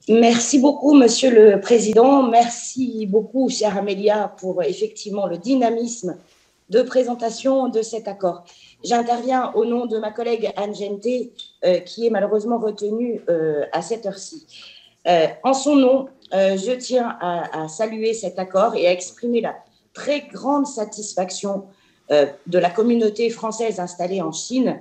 Merci beaucoup, Monsieur le Président. Merci beaucoup, chère Amélia, pour effectivement le dynamisme de présentation de cet accord. J'interviens au nom de ma collègue Anne Genté, qui est malheureusement retenue à cette heure-ci. En son nom, je tiens à saluer cet accord et à exprimer la très grande satisfaction de la communauté française installée en Chine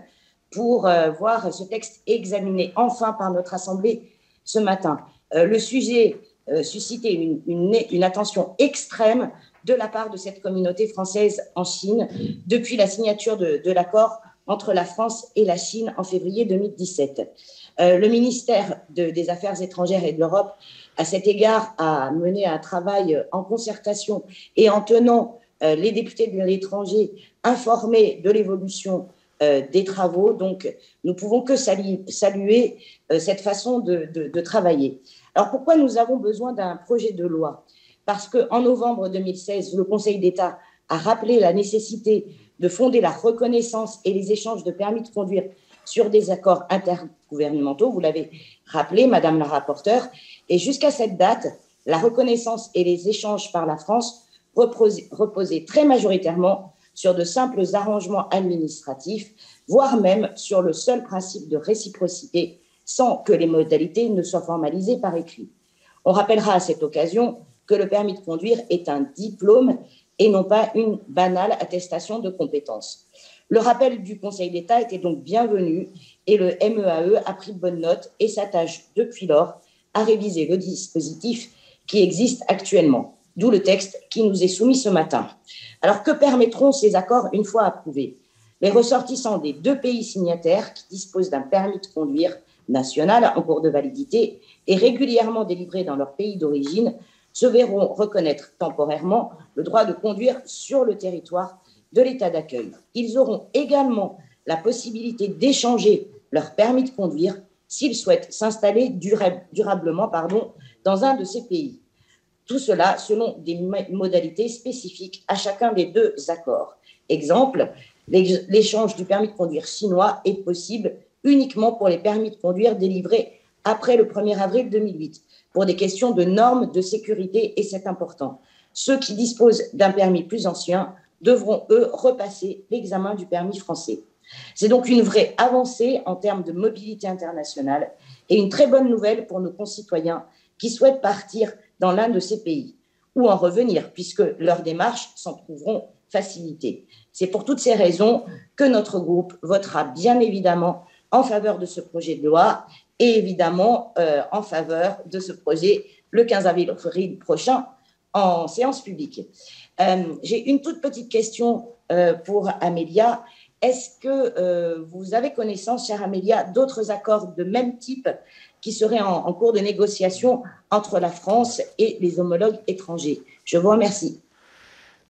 pour voir ce texte examiné enfin par notre Assemblée ce matin. Le sujet suscitait une attention extrême de la part de cette communauté française en Chine depuis la signature de l'accord entre la France et la Chine en février 2017. Le ministère des Affaires étrangères et de l'Europe, à cet égard, a mené un travail en concertation et en tenant les députés de l'étranger informés de l'évolution des travaux. Donc, nous pouvons que saluer cette façon de travailler. Alors, pourquoi nous avons besoin d'un projet de loi? Parce qu'en novembre 2016, le Conseil d'État a rappelé la nécessité de fonder la reconnaissance et les échanges de permis de conduire sur des accords intergouvernementaux. Vous l'avez rappelé, Madame la rapporteure. Et jusqu'à cette date, la reconnaissance et les échanges par la France reposaient très majoritairement sur de simples arrangements administratifs, voire même sur le seul principe de réciprocité, sans que les modalités ne soient formalisées par écrit. On rappellera à cette occasion que le permis de conduire est un diplôme et non pas une banale attestation de compétences. Le rappel du Conseil d'État était donc bienvenu et le MEAE a pris bonne note et s'attache depuis lors à réviser le dispositif qui existe actuellement, d'où le texte qui nous est soumis ce matin. Alors, que permettront ces accords une fois approuvés? Les ressortissants des deux pays signataires qui disposent d'un permis de conduire national en cours de validité et régulièrement délivré dans leur pays d'origine se verront reconnaître temporairement le droit de conduire sur le territoire de l'État d'accueil. Ils auront également la possibilité d'échanger leur permis de conduire s'ils souhaitent s'installer durablement dans un de ces pays. Tout cela selon des modalités spécifiques à chacun des deux accords. Exemple, l'échange du permis de conduire chinois est possible uniquement pour les permis de conduire délivrés après le 1er avril 2008, pour des questions de normes de sécurité, et c'est important. Ceux qui disposent d'un permis plus ancien devront, eux, repasser l'examen du permis français. C'est donc une vraie avancée en termes de mobilité internationale et une très bonne nouvelle pour nos concitoyens qui souhaitent partir dans l'un de ces pays ou en revenir, puisque leurs démarches s'en trouveront facilitées. C'est pour toutes ces raisons que notre groupe votera bien évidemment en faveur de ce projet de loi et évidemment en faveur de ce projet le 15 avril prochain en séance publique. J'ai une toute petite question pour Amélia. Est-ce que vous avez connaissance, chère Amélia, d'autres accords de même type qui seraient en cours de négociation entre la France et les homologues étrangers? Je vous remercie.